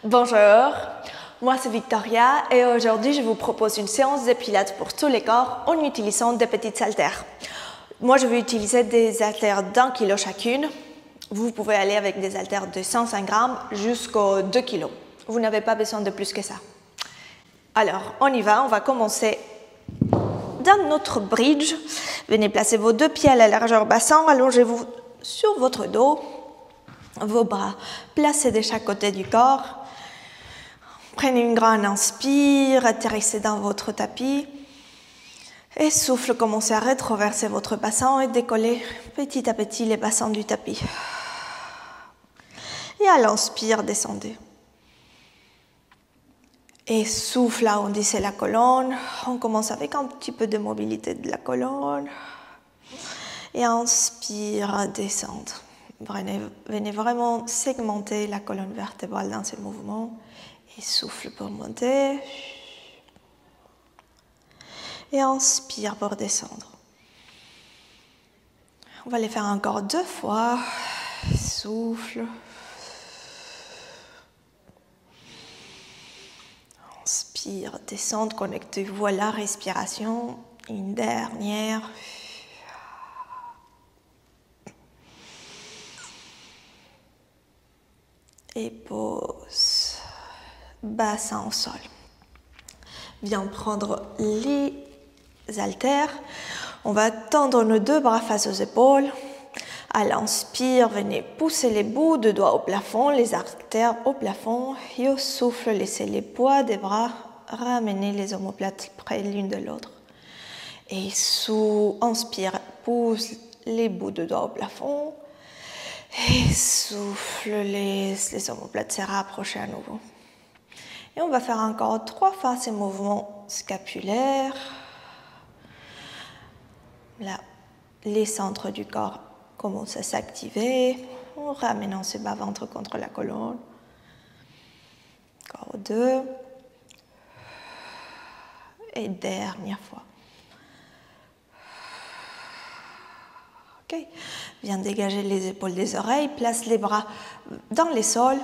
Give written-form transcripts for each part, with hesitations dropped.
Bonjour, moi c'est Victoria et aujourd'hui je vous propose une séance de pilates pour tous les corps en utilisant des petites haltères. Moi je vais utiliser des haltères d'1 kg chacune. Vous pouvez aller avec des haltères de 105 grammes jusqu'aux 2 kg. Vous n'avez pas besoin de plus que ça. Alors on y va, on va commencer dans notre bridge. Venez placer vos deux pieds à la largeur bassin, allongez-vous sur votre dos, vos bras placés de chaque côté du corps. Prenez une grande inspire, atterrissez dans votre tapis. Et souffle, commencez à rétroverser votre bassin et décoller petit à petit les bassins du tapis. Et à l'inspire, descendez. Et souffle, arrondissez la colonne. On commence avec un petit peu de mobilité de la colonne. Et inspire, descendre. Venez vraiment segmenter la colonne vertébrale dans ce mouvement. Et souffle pour monter. Et inspire pour descendre. On va les faire encore 2 fois. Souffle. Inspire, descendre, connectez-vous à la respiration. Une dernière. Et pause. Bassin au sol. Viens prendre les haltères. On va tendre nos 2 bras face aux épaules. À l'inspire, venez pousser les bouts de doigts au plafond, les haltères au plafond. Et au souffle, laissez les poids des bras ramener les omoplates près l'une de l'autre. Et sous inspire, pousse les bouts de doigts au plafond. Et souffle, laisse les omoplates se rapprocher à nouveau. Et on va faire encore 3 fois ces mouvements scapulaires. Là, les centres du corps commencent à s'activer. En ramenant ce bas-ventre contre la colonne. Encore 2. Et dernière fois. Ok. Viens dégager les épaules des oreilles. Place les bras dans les sols.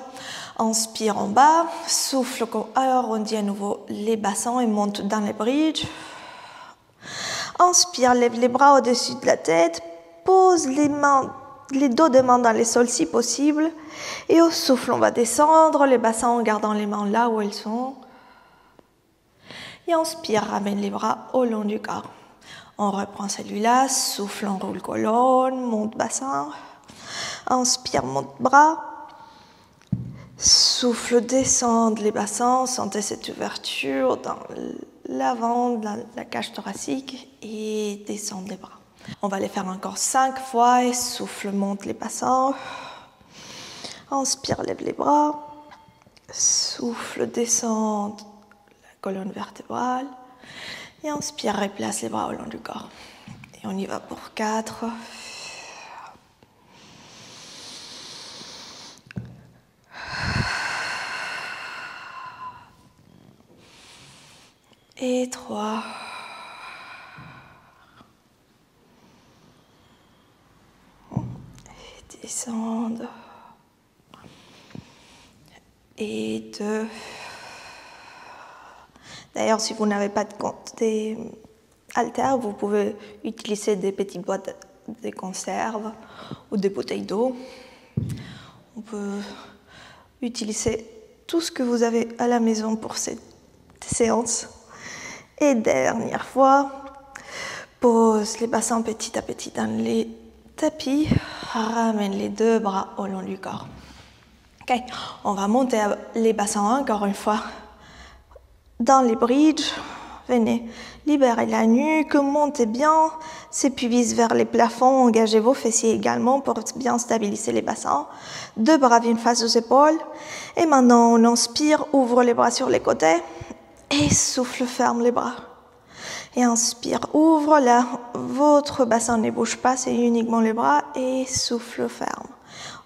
Inspire en bas. Souffle, arrondis à nouveau les bassins et monte dans les bridges. Inspire, lève les bras au-dessus de la tête. Pose les dos des mains dans les sols si possible. Et au souffle, on va descendre les bassins en gardant les mains là où elles sont. Et inspire, ramène les bras au long du corps. On reprend celui-là, souffle, enroule colonne, monte bassin. Inspire, monte bras. Souffle, descendre les bassins, sentez cette ouverture dans l'avant de la cage thoracique et descendre les bras. On va les faire encore 5 fois et souffle, monte les bassins. Inspire, lève les bras. Souffle, descendre la colonne vertébrale. Et inspire, replace les bras au long du corps. Et on y va pour 4. Et 3. Et descendre. Et 2. D'ailleurs, si vous n'avez pas des haltères, vous pouvez utiliser des petites boîtes de conserve ou des bouteilles d'eau. On peut utiliser tout ce que vous avez à la maison pour cette séance. Et dernière fois, pose les bassins petit à petit dans les tapis. Ramène les 2 bras au long du corps. Okay. On va monter les bassins encore une fois. Dans les bridges, venez libérer la nuque, montez bien, ces pubis vers les plafonds, engagez vos fessiers également pour bien stabiliser les bassins. 2 bras viennent face aux épaules. Et maintenant, on inspire, ouvre les bras sur les côtés et souffle, ferme les bras. Et inspire, ouvre là, votre bassin ne bouge pas, c'est uniquement les bras et souffle, ferme.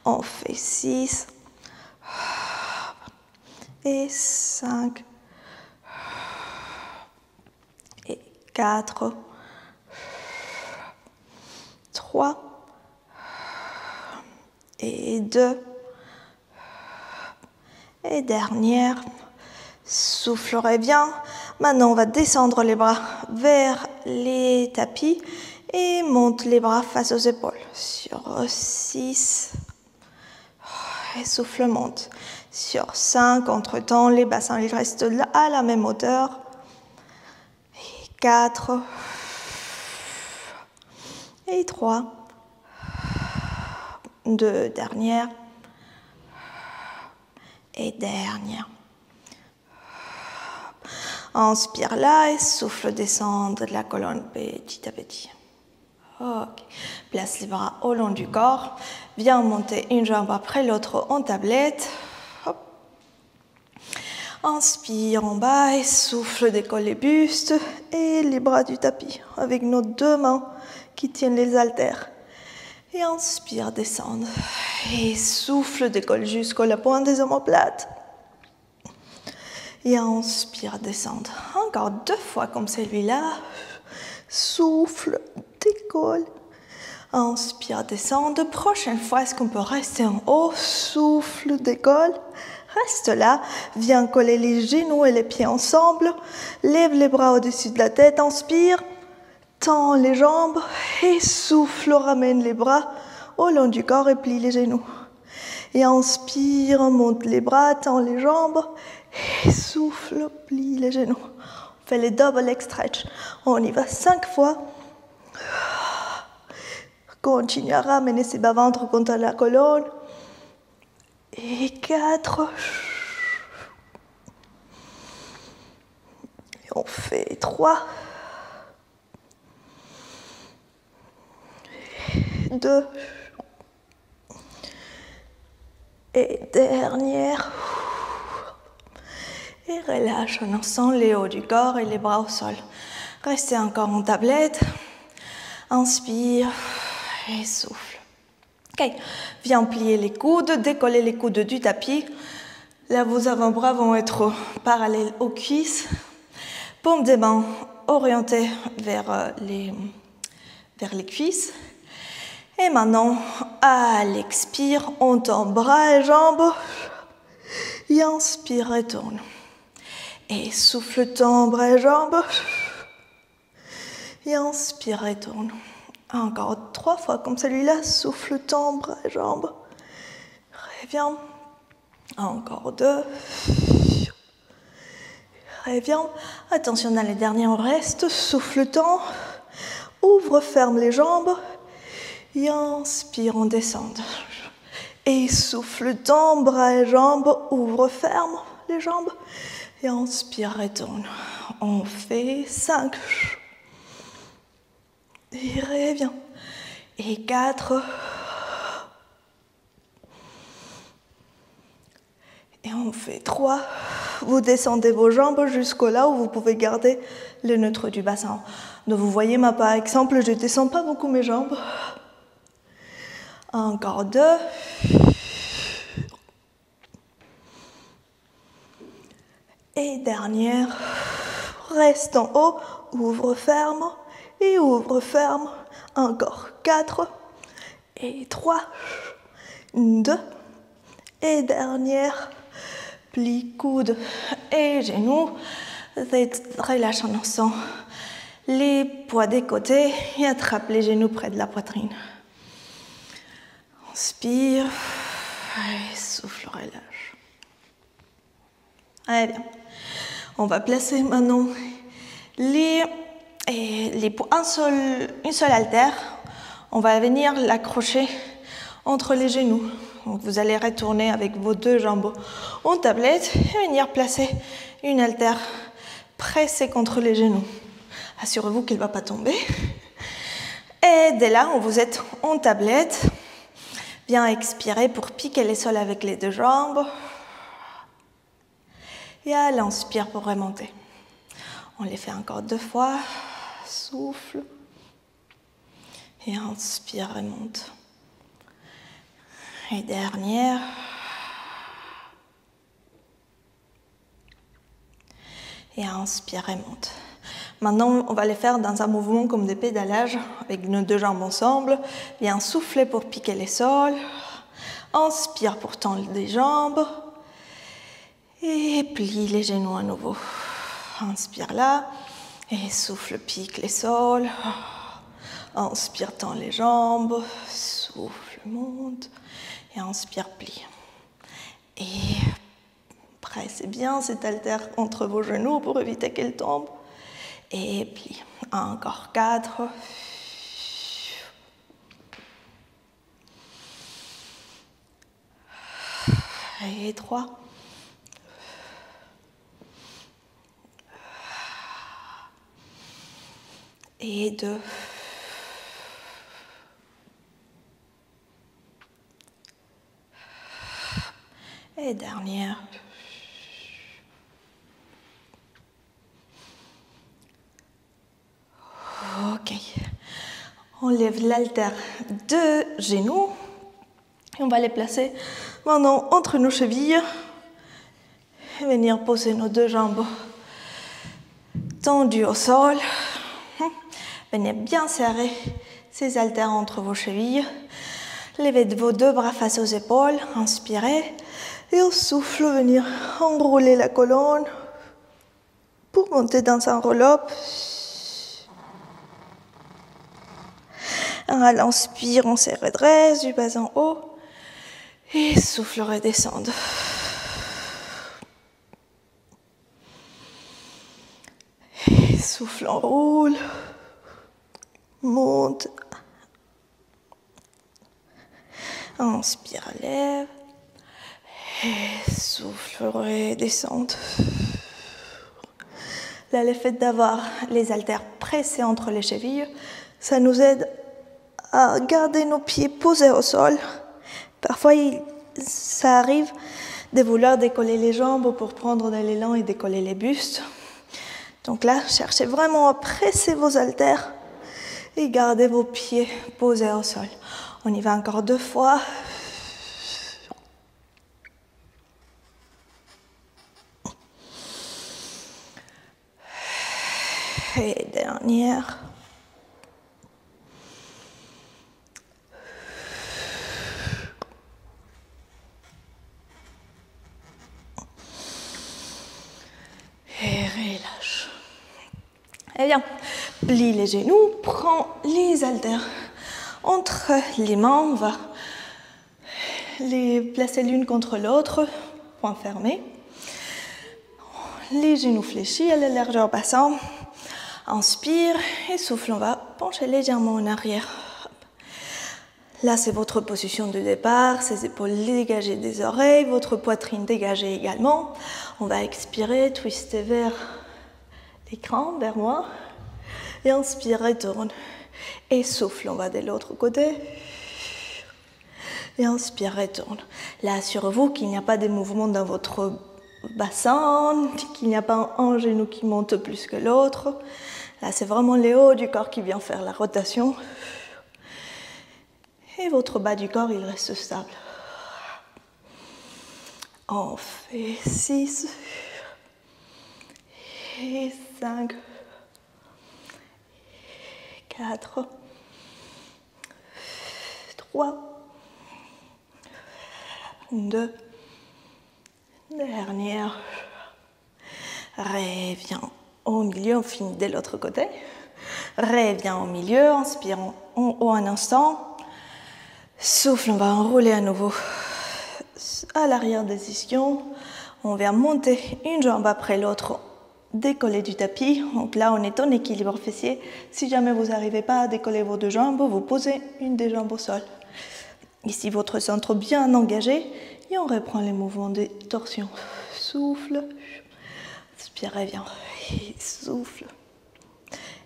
On fait 6 et 5. 4, 3 et 2 Et dernière. Souffle, reviens. Maintenant, on va descendre les bras vers les tapis et monte les bras face aux épaules. Sur 6. Et souffle, monte. Sur 5, entre-temps, les bassins ils restent là, à la même hauteur. Et 4. Et 3. 2, dernière. Et dernière. Inspire là et souffle descendre de la colonne petit à petit. Ok. Place les bras au long du corps. Viens monter une jambe après l'autre en tablette. Hop. Inspire en bas et souffle, décolle les bustes et les bras du tapis avec nos deux mains qui tiennent les haltères. Et inspire, descendre. Et souffle, décolle jusqu'à la pointe des omoplates. Et inspire, descendre. Encore 2 fois comme celui-là. Souffle, décolle. Inspire, descendre. Prochaine fois, est-ce qu'on peut rester en haut? Souffle, décolle. Reste là. Viens coller les genoux et les pieds ensemble. Lève les bras au-dessus de la tête. Inspire. Tends les jambes. Et souffle, ramène les bras au long du corps et plie les genoux. Et inspire, monte les bras, tends les jambes. Et souffle, plie les genoux. On fait les double leg stretch. On y va 5 fois. Continue à ramener ses bas-ventres contre la colonne. Et 4. Et on fait 3. 2. Et dernière. Et relâche en lançant les hauts du corps et les bras au sol. Restez encore en tablette. Inspire et souffle. Ok, viens plier les coudes, décoller les coudes du tapis. Là, vos avant-bras vont être parallèles aux cuisses. Paume des mains orientées vers les cuisses. Et maintenant, à l'expire, on tend bras et jambes. Et inspire, retourne. Et souffle, tend bras et jambes. Et inspire, retourne. Encore 3 fois comme celui-là. Souffle, tend bras et jambes. Reviens. Encore 2. Reviens. Attention, dans les derniers, on reste. Souffle, tend. Ouvre, ferme les jambes. Et inspire, on descend. Et souffle, tend, bras et jambes, ouvre, ferme les jambes. Et inspire, retourne. On fait 5. Et reviens. Et 4. Et on fait 3. Vous descendez vos jambes jusqu'au là où vous pouvez garder le neutre du bassin. Donc vous voyez, moi par exemple, je ne descends pas beaucoup mes jambes. Encore 2. Et dernière. Reste en haut. Ouvre, ferme. Et ouvre, ferme. Encore 4. Et 3. 2. Et dernière. Plie coude et genoux. Relâche en lançant les poids des côtés et attrape les genoux près de la poitrine. Inspire et souffle, relâche. Allez, bien. On va placer maintenant une seule haltère. On va venir l'accrocher entre les genoux. Donc vous allez retourner avec vos 2 jambes en tablette et venir placer une haltère pressée contre les genoux. Assurez-vous qu'elle ne va pas tomber. Et dès là, vous êtes en tablette. Bien expirer pour piquer les sols avec les 2 jambes. Et à l'inspire pour remonter. On les fait encore 2 fois. Souffle. Et inspire, remonte. Et dernière. Et inspire, remonte. Maintenant, on va les faire dans un mouvement comme des pédalages, avec nos 2 jambes ensemble. Bien souffler pour piquer les sols. Inspire pour tendre les jambes. Et plie les genoux à nouveau. Inspire là. Et souffle, pique les sols. Inspire, tend les jambes. Souffle, monte. Et inspire, plie. Et pressez bien cet haltère entre vos genoux pour éviter qu'elle tombe. Et plie. Encore 4. Et 3. Et 2. Et dernière. Ok. On lève l'haltère de genoux et on va les placer maintenant entre nos chevilles et venir poser nos 2 jambes tendues au sol. Venez bien serrer ces haltères entre vos chevilles. Levez vos 2 bras face aux épaules, inspirez et au souffle, venir enrouler la colonne pour monter dans un roll-up. À l'inspire, on se redresse du bas en haut et souffle, redescendre. Et souffle, enroule, monte. Inspire, lève. Et souffle, redescendre. Là, le fait d'avoir les haltères pressés entre les chevilles, ça nous aide à garder nos pieds posés au sol. Parfois, ça arrive de vouloir décoller les jambes pour prendre de l'élan et décoller les bustes. Donc là, cherchez vraiment à presser vos haltères et gardez vos pieds posés au sol. On y va encore 2 fois. Et dernière. Et relâche. Eh bien, plie les genoux, prends les haltères entre les mains. On va les placer l'une contre l'autre, point fermé. Les genoux fléchis à la largeur bassin. Inspire et souffle, on va pencher légèrement en arrière. Là, c'est votre position de départ, ces épaules dégagées des oreilles, votre poitrine dégagée également. On va expirer, twister vers l'écran, vers moi. Et inspire, retourne. Et souffle, on va de l'autre côté. Et inspire, retourne. Là, assurez-vous qu'il n'y a pas de mouvement dans votre bassin, qu'il n'y a pas un genou qui monte plus que l'autre. Là, c'est vraiment le haut du corps qui vient faire la rotation. Et votre bas du corps, il reste stable. On fait 6 et 5, 4, 3, 2, dernière. Reviens au milieu, on finit de l'autre côté. Reviens au milieu, inspire en haut un instant. Souffle, on va enrouler à nouveau à l'arrière des ischions. On va monter une jambe après l'autre, décoller du tapis. Donc là, on est en équilibre fessier. Si jamais vous n'arrivez pas à décoller vos 2 jambes, vous posez une des jambes au sol. Ici, votre centre bien engagé. Et on reprend les mouvements de torsion. Souffle, inspire, reviens. Et souffle.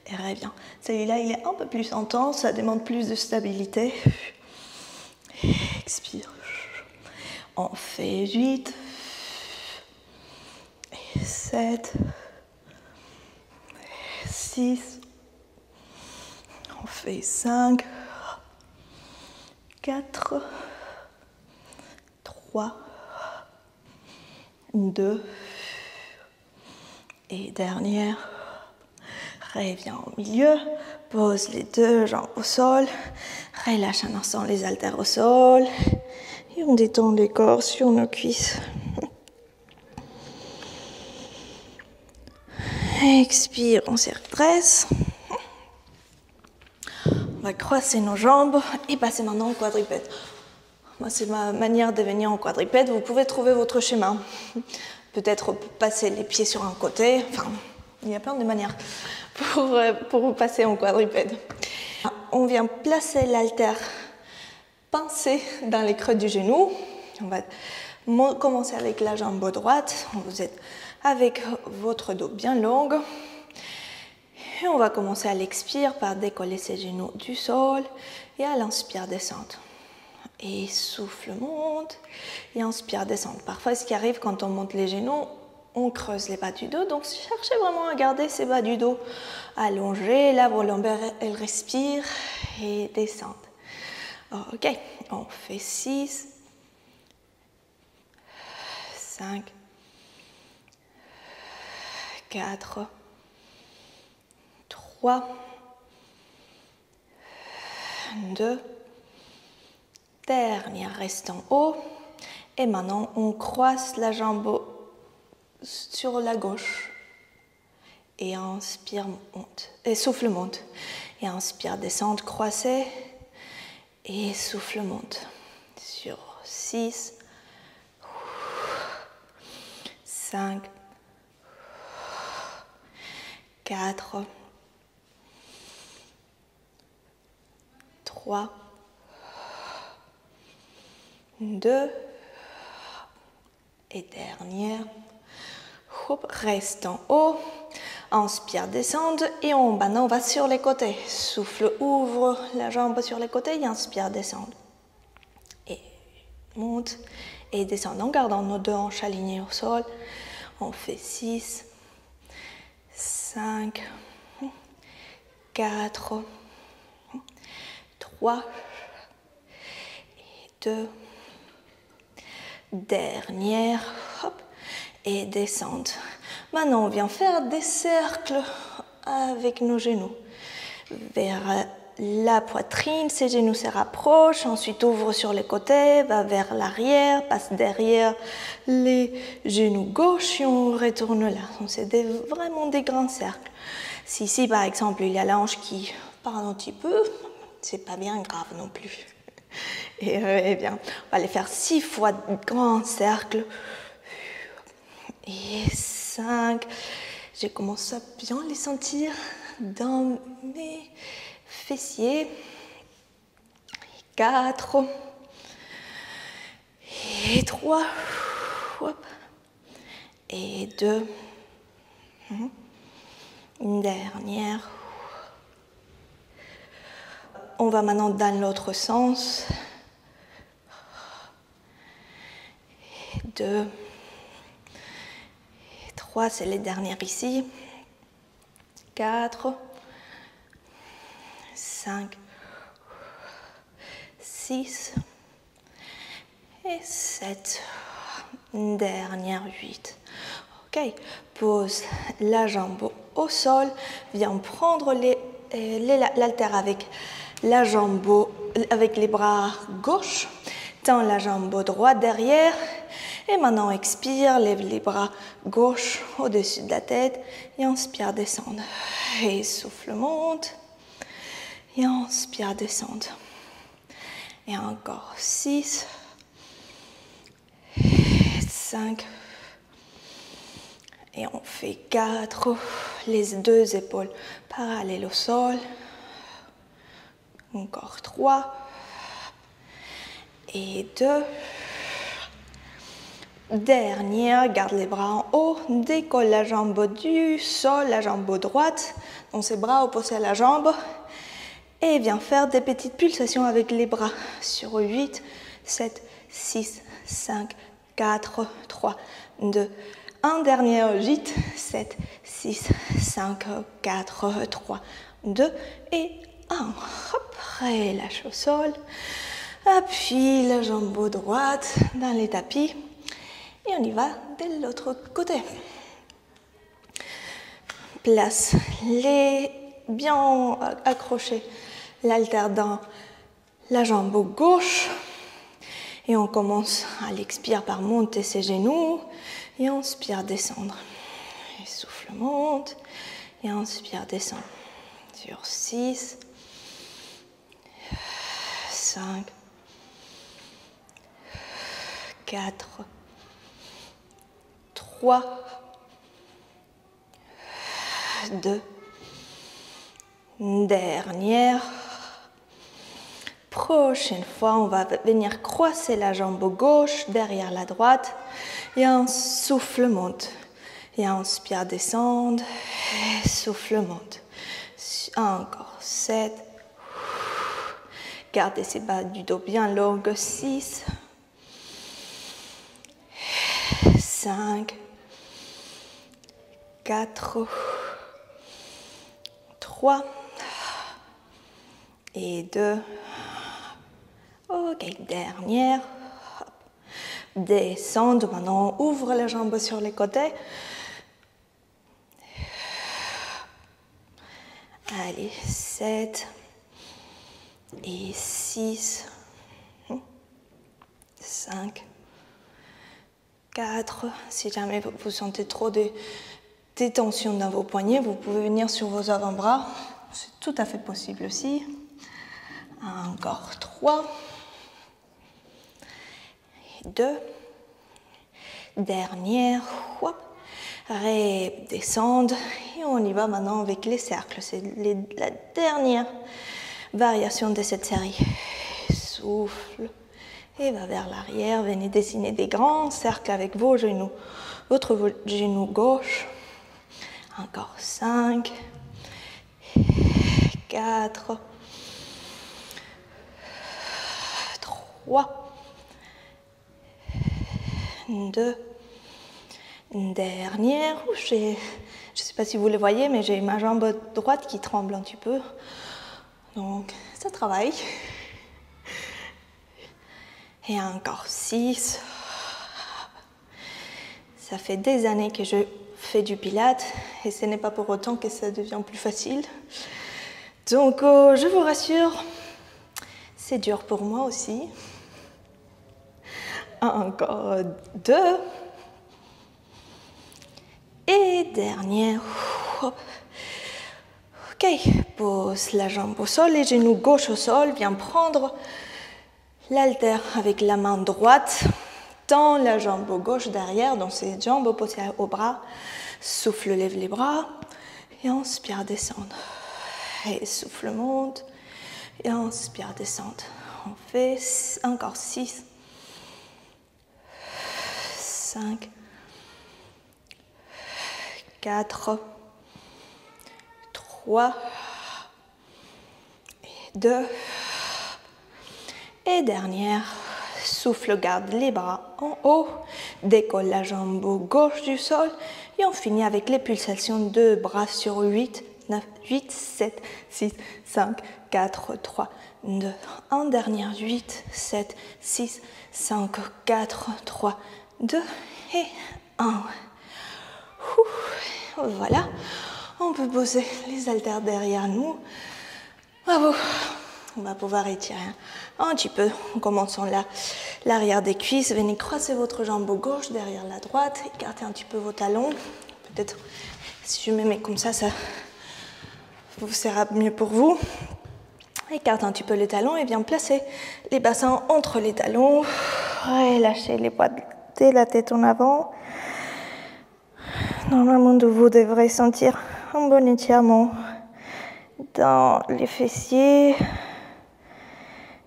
Et reviens. Celui-là, il est un peu plus intense, ça demande plus de stabilité. Expire. On fait 8 et 7 et 6. On fait 5, 4, 3, 2 et dernière. Reviens au milieu, pose les 2 jambes au sol, relâche un instant les haltères au sol et on détend les corps sur nos cuisses. Expire, on se redresse. On va croiser nos jambes et passer maintenant au quadrupède. Moi, c'est ma manière de venir en quadrupède. Vous pouvez trouver votre chemin. Peut-être passer les pieds sur un côté. Enfin, il y a plein de manières pour vous passer en quadrupède. On vient placer l'haltère pincé dans les creux du genou. On va commencer avec la jambe droite. Vous êtes avec votre dos bien long. Et on va commencer à l'expire par décoller ses genoux du sol et à l'inspire descendre. Et souffle, monte et inspire, descendre. Parfois, ce qui arrive quand on monte les genoux, on creuse les bas du dos. Donc, cherchez vraiment à garder ces bas du dos allongés. La voie lombaire, elle respire et descend. Ok, on fait 6, 5, 4, 3, 2, dernière, reste en haut. Et maintenant, on croise la jambe sur la gauche. Et inspire, monte. Et souffle, monte. Et inspire, descente, croisez. Et souffle, monte. Sur 6, 5, 4, 3, 2, et dernière. Hop, reste en haut. Inspire, descende. Et maintenant, on va sur les côtés. Souffle, ouvre la jambe sur les côtés. Et inspire, descende. Et monte. Et descend en gardant nos deux hanches alignées au sol. On fait 6, 5, 4, 3, et 2, dernière, hop, et descente. Maintenant, on vient faire des cercles avec nos genoux vers la poitrine, ces genoux se rapprochent, ensuite ouvre sur les côtés, va vers l'arrière, passe derrière les genoux gauche et on retourne là. Donc, c'est vraiment des grands cercles. Si ici, par exemple, il y a la hanche qui parle un petit peu, c'est pas bien grave non plus. Et bien, on va les faire 6 fois de grands cercles. Et 5. Je commence à bien les sentir dans mes fessiers. 4. Et 3. Hop. Et 2. Une dernière. On va maintenant dans l'autre sens. 2. 3, c'est les dernières ici. 4. 5. 6. Et 7. Une dernière, 8. Ok, pose la jambe au sol. Viens prendre l'haltère avec la jambe, avec les bras gauche. Tends la jambe droite derrière. Et maintenant, expire, lève les bras gauche au-dessus de la tête. Et inspire, descendre. Et souffle, monte. Et inspire, descendre. Et encore 6. 5. Et on fait 4. Les deux épaules parallèles au sol. Encore 3. Et 2. Dernière, garde les bras en haut, décolle la jambe du sol, la jambe droite, donc ses bras opposés à la jambe, et viens faire des petites pulsations avec les bras sur 8, 7, 6, 5, 4, 3, 2, 1. Dernière, 8, 7, 6, 5, 4, 3, 2 et 1. Hop, relâche au sol, appuie la jambe droite dans les tapis. Et on y va de l'autre côté. Place bien accroché l'haltère dans la jambe gauche. Et on commence à l'expire par monter ses genoux. Et on inspire, descendre. Et souffle, monte. Et inspire, descend. Sur 6, 5, 4, 3, 2, dernière. Prochaine fois, on va venir croiser la jambe gauche derrière la droite et un souffle monte. Et inspire, descendre, et souffle monte. Encore 7. Gardez ces bas du dos bien longues. 6, 5, 4, 3 et 2. Ok, dernière. Descendre. Maintenant, on ouvre les jambes sur les côtés. Allez, 7 et 6, 5, 4. Si jamais vous sentez trop de détention dans vos poignets, vous pouvez venir sur vos avant-bras. C'est tout à fait possible aussi. Encore 3. 2. Dernière. Hop. Redescendre. Et on y va maintenant avec les cercles. C'est la dernière variation de cette série. Souffle. Et va vers l'arrière. Venez dessiner des grands cercles avec vos genoux. Votre genou gauche. Encore 5. 4. 3. 2. Dernière. Je ne sais pas si vous le voyez, mais j'ai ma jambe droite qui tremble un petit peu. Donc, ça travaille. Et encore 6. Ça fait des années que je fais du pilates et ce n'est pas pour autant que ça devient plus facile. Donc, je vous rassure, c'est dur pour moi aussi. Encore 2. Et dernière. Ok, pose la jambe au sol, les genoux gauche au sol. Viens prendre l'haltère avec la main droite. Tends la jambe gauche derrière, dans ses jambes opposées au bras. Souffle, lève les bras. Et inspire, descendre. Et souffle, monte. Et inspire, descendre. On fait encore 6. 5. 4. 3. 2. Et dernière. Souffle, garde les bras en haut. Décolle la jambe gauche du sol. Et on finit avec les pulsations de bras sur 8, 9, 8, 7, 6, 5, 4, 3, 2, 1. Dernière, 8, 7, 6, 5, 4, 3, 2 et 1. Voilà. On peut poser les haltères derrière nous. Bravo. On va pouvoir étirer un petit peu en commençant l'arrière des cuisses. Venez croiser votre jambe gauche derrière la droite. Écartez un petit peu vos talons. Peut-être si je me mets comme ça, ça vous sera mieux pour vous. Écarte un petit peu les talons et viens placer les bassins entre les talons. Relâchez les poids de la tête en avant. Normalement, vous devrez sentir un bon étirement dans les fessiers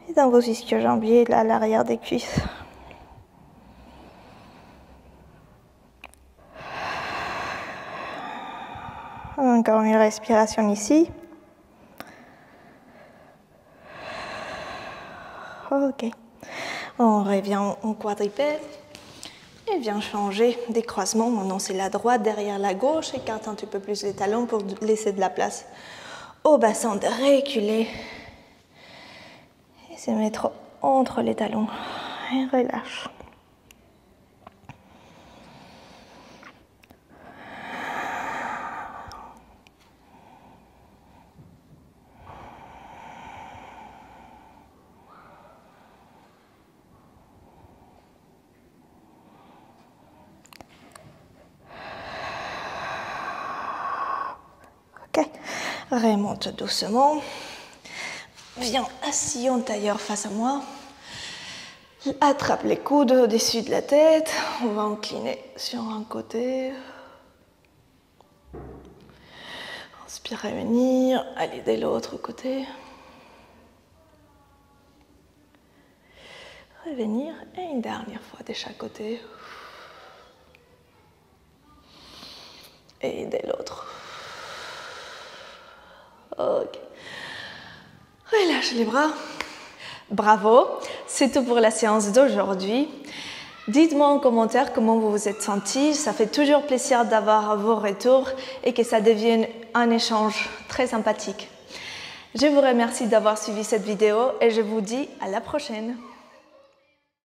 et dans vos ischio-jambiers, là à l'arrière des cuisses. Encore une respiration ici. Ok. On revient en quadrupède et vient changer des croisements. Maintenant, c'est la droite derrière la gauche. Écarte un petit peu plus les talons pour laisser de la place au bassin de reculer et se mettre entre les talons. Et relâche. Ok, remonte doucement. Viens assis en tailleur face à moi. Attrape les coudes au-dessus de la tête. On va incliner sur un côté. Inspire, revenir. Allez de l'autre côté. Revenir et une dernière fois de chaque côté. Et de l'autre. Ok. Relâche les bras. Bravo, c'est tout pour la séance d'aujourd'hui. Dites-moi en commentaire comment vous vous êtes senti. Ça fait toujours plaisir d'avoir vos retours et que ça devienne un échange très sympathique. Je vous remercie d'avoir suivi cette vidéo et je vous dis à la prochaine.